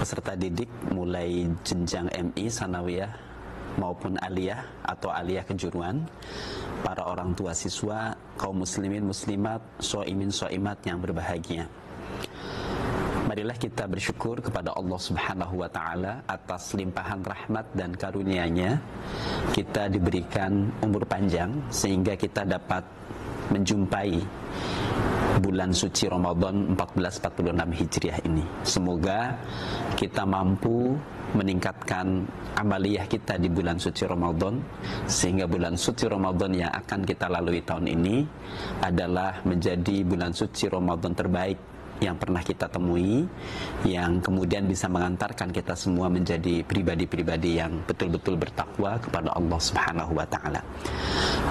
peserta didik mulai jenjang MI, Sanawiyah maupun Aliyah atau Aliyah kejuruan, para orang tua siswa, kaum muslimin muslimat, shaimin shaimat yang berbahagia. Marilah kita bersyukur kepada Allah Subhanahu wa taala atas limpahan rahmat dan karunia-Nya. Kita diberikan umur panjang sehingga kita dapat menjumpai bulan suci Ramadan 1446 Hijriah ini. Semoga kita mampu meningkatkan amaliyah kita di bulan suci Ramadan, sehingga bulan suci Ramadan yang akan kita lalui tahun ini adalah menjadi bulan suci Ramadan terbaik yang pernah kita temui, yang kemudian bisa mengantarkan kita semua menjadi pribadi-pribadi yang betul-betul bertakwa kepada Allah Subhanahu wa taala.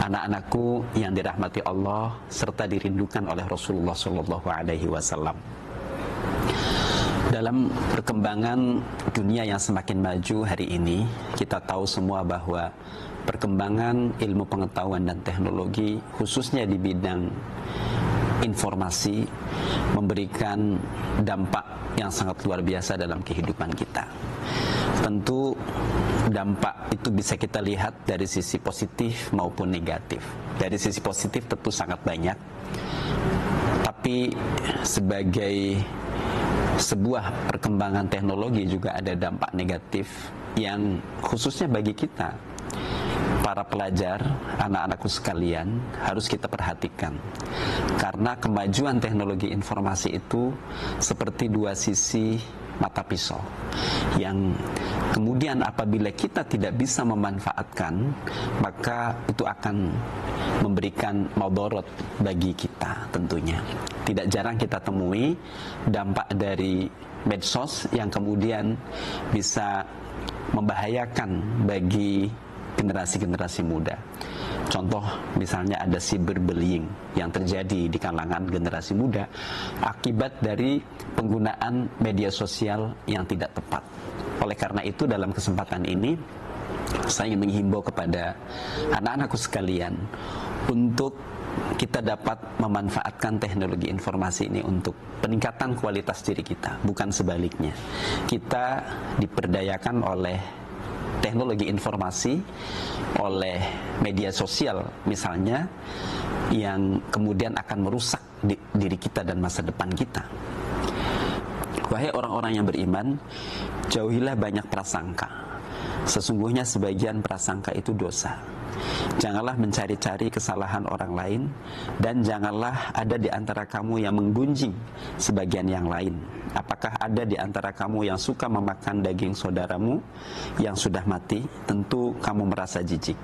Anak-anakku yang dirahmati Allah serta dirindukan oleh Rasulullah sallallahu alaihi wasallam. Dalam perkembangan dunia yang semakin maju hari ini, kita tahu semua bahwa perkembangan ilmu pengetahuan dan teknologi, khususnya di bidang informasi, memberikan dampak yang sangat luar biasa dalam kehidupan kita. Tentu dampak itu bisa kita lihat dari sisi positif maupun negatif. Dari sisi positif tentu sangat banyak, tapi sebagai sebuah perkembangan teknologi juga ada dampak negatif yang khususnya bagi kita, para pelajar, anak-anakku sekalian, harus kita perhatikan. Karena kemajuan teknologi informasi itu seperti dua sisi mata pisau, yang kemudian apabila kita tidak bisa memanfaatkan, maka itu akan memberikan madarat bagi kita tentunya. Tidak jarang kita temui dampak dari medsos yang kemudian bisa membahayakan bagi generasi-generasi muda. Contoh misalnya ada cyberbullying yang terjadi di kalangan generasi muda akibat dari penggunaan media sosial yang tidak tepat. Oleh karena itu dalam kesempatan ini saya ingin menghimbau kepada anak-anakku sekalian untuk kita dapat memanfaatkan teknologi informasi ini untuk peningkatan kualitas diri kita, bukan sebaliknya. Kita diperdayakan oleh teknologi informasi, oleh media sosial misalnya, yang kemudian akan merusak diri kita dan masa depan kita. Wahai orang-orang yang beriman, jauhilah banyak prasangka. Sesungguhnya sebagian prasangka itu dosa. Janganlah mencari-cari kesalahan orang lain, dan janganlah ada di antara kamu yang menggunjing sebagian yang lain. Apakah ada di antara kamu yang suka memakan daging saudaramu yang sudah mati? Tentu kamu merasa jijik.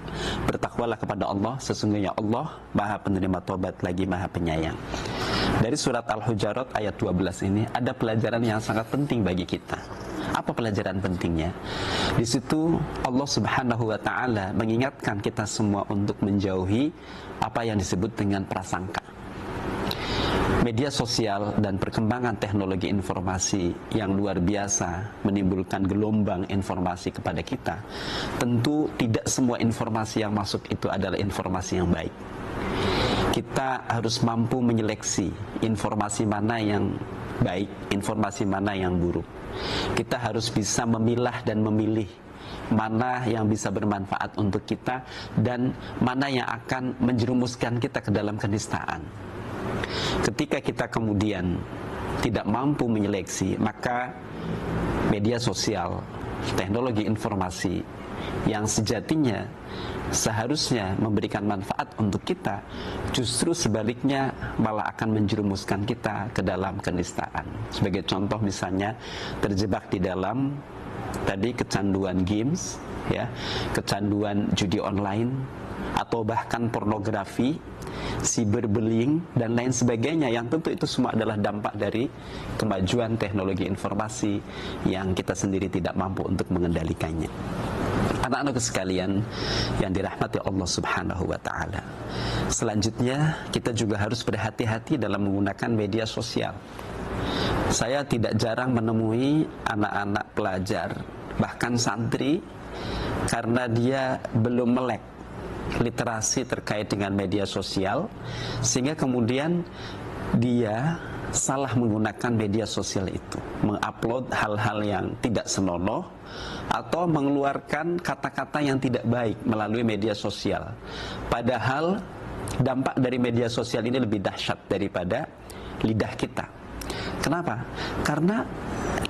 Bertakwalah kepada Allah, sesungguhnya Allah Maha penerima tobat lagi Maha penyayang. Dari surat Al-Hujarat ayat 12 ini ada pelajaran yang sangat penting bagi kita. Apa pelajaran pentingnya? Di situ Allah Subhanahu wa taala mengingatkan kita semua untuk menjauhi apa yang disebut dengan prasangka. Media sosial dan perkembangan teknologi informasi yang luar biasa menimbulkan gelombang informasi kepada kita. Tentu tidak semua informasi yang masuk itu adalah informasi yang baik. Kita harus mampu menyeleksi informasi mana yang baik, informasi mana yang buruk. Kita harus bisa memilah dan memilih mana yang bisa bermanfaat untuk kita dan mana yang akan menjerumuskan kita ke dalam kenistaan. Ketika kita kemudian tidak mampu menyeleksi, maka media sosial, teknologi informasi yang sejatinya seharusnya memberikan manfaat untuk kita, justru sebaliknya malah akan menjerumuskan kita ke dalam kenistaan. Sebagai contoh misalnya terjebak di dalam tadi kecanduan games, ya, kecanduan judi online, atau bahkan pornografi, cyberbullying dan lain sebagainya, yang tentu itu semua adalah dampak dari kemajuan teknologi informasi yang kita sendiri tidak mampu untuk mengendalikannya. Anak-anak sekalian yang dirahmati Allah Subhanahu wa taala. Selanjutnya, kita juga harus berhati-hati dalam menggunakan media sosial. Saya tidak jarang menemui anak-anak pelajar, bahkan santri, karena dia belum melek literasi terkait dengan media sosial, sehingga kemudian dia salah menggunakan media sosial itu, mengupload hal-hal yang tidak senonoh atau mengeluarkan kata-kata yang tidak baik melalui media sosial. Padahal dampak dari media sosial ini lebih dahsyat daripada lidah kita. Kenapa? Karena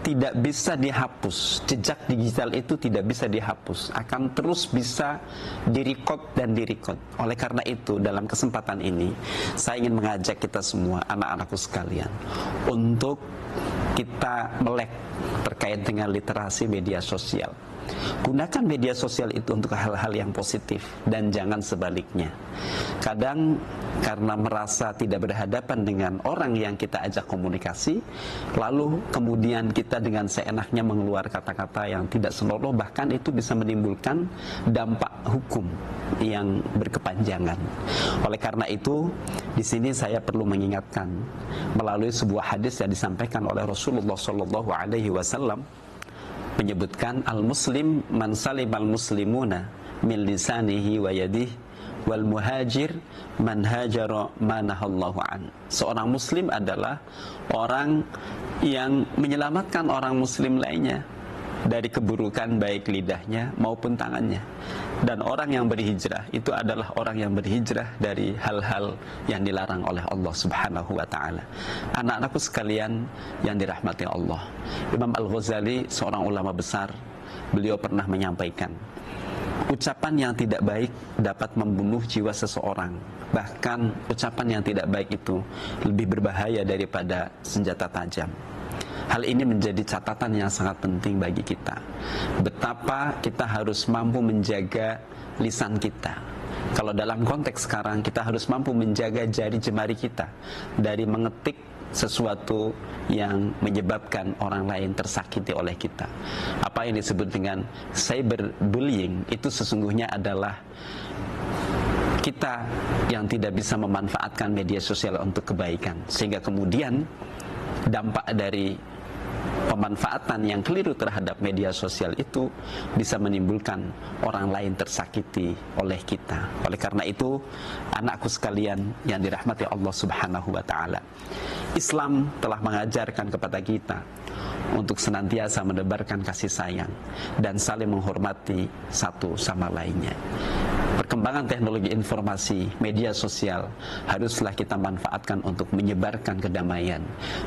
tidak bisa dihapus. Jejak digital itu tidak bisa dihapus, akan terus bisa direcord dan direcord. Oleh karena itu, dalam kesempatan ini saya ingin mengajak kita semua, anak-anakku sekalian, untuk kita melek terkait dengan literasi media sosial. Gunakan media sosial itu untuk hal-hal yang positif dan jangan sebaliknya. Kadang karena merasa tidak berhadapan dengan orang yang kita ajak komunikasi, lalu kemudian kita dengan seenaknya mengeluarkan kata-kata yang tidak senonoh, bahkan itu bisa menimbulkan dampak hukum yang berkepanjangan. Oleh karena itu, di sini saya perlu mengingatkan melalui sebuah hadis yang disampaikan oleh Rasulullah SAW, menyebutkan al-muslim man salimal muslimuna min lisanihi wa yadihi wal muhajir man hajara manahallahu an. Seorang muslim adalah orang yang menyelamatkan orang muslim lainnya dari keburukan baik lidahnya maupun tangannya. Dan orang yang berhijrah itu adalah orang yang berhijrah dari hal-hal yang dilarang oleh Allah Subhanahu wa ta'ala. Anak-anakku sekalian yang dirahmati Allah, Imam Al-Ghazali, seorang ulama besar, beliau pernah menyampaikan, ucapan yang tidak baik dapat membunuh jiwa seseorang. Bahkan ucapan yang tidak baik itu lebih berbahaya daripada senjata tajam. Hal ini menjadi catatan yang sangat penting bagi kita. Betapa kita harus mampu menjaga lisan kita. Kalau dalam konteks sekarang, kita harus mampu menjaga jari jemari kita dari mengetik sesuatu yang menyebabkan orang lain tersakiti oleh kita. Apa yang disebut dengan cyberbullying itu sesungguhnya adalah kita yang tidak bisa memanfaatkan media sosial untuk kebaikan, sehingga kemudian dampak dari pemanfaatan yang keliru terhadap media sosial itu bisa menimbulkan orang lain tersakiti oleh kita. Oleh karena itu, anakku sekalian yang dirahmati Allah Subhanahu wa ta'ala, Islam telah mengajarkan kepada kita untuk senantiasa menebarkan kasih sayang dan saling menghormati satu sama lainnya. Perkembangan teknologi informasi, media sosial haruslah kita manfaatkan untuk menyebarkan kedamaian,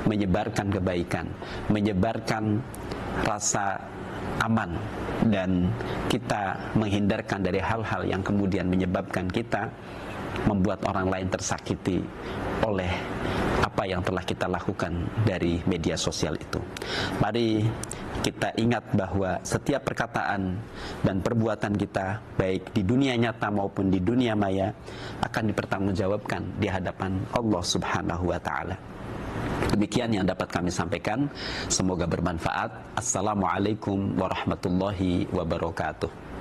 menyebarkan kebaikan, menyebarkan rasa aman, dan kita menghindarkan dari hal-hal yang kemudian menyebabkan kita membuat orang lain tersakiti oleh apa yang telah kita lakukan dari media sosial itu. Mari kita ingat bahwa setiap perkataan dan perbuatan kita, baik di dunia nyata maupun di dunia maya, akan dipertanggungjawabkan di hadapan Allah Subhanahu wa ta'ala. Demikian yang dapat kami sampaikan. Semoga bermanfaat. Assalamualaikum warahmatullahi wabarakatuh.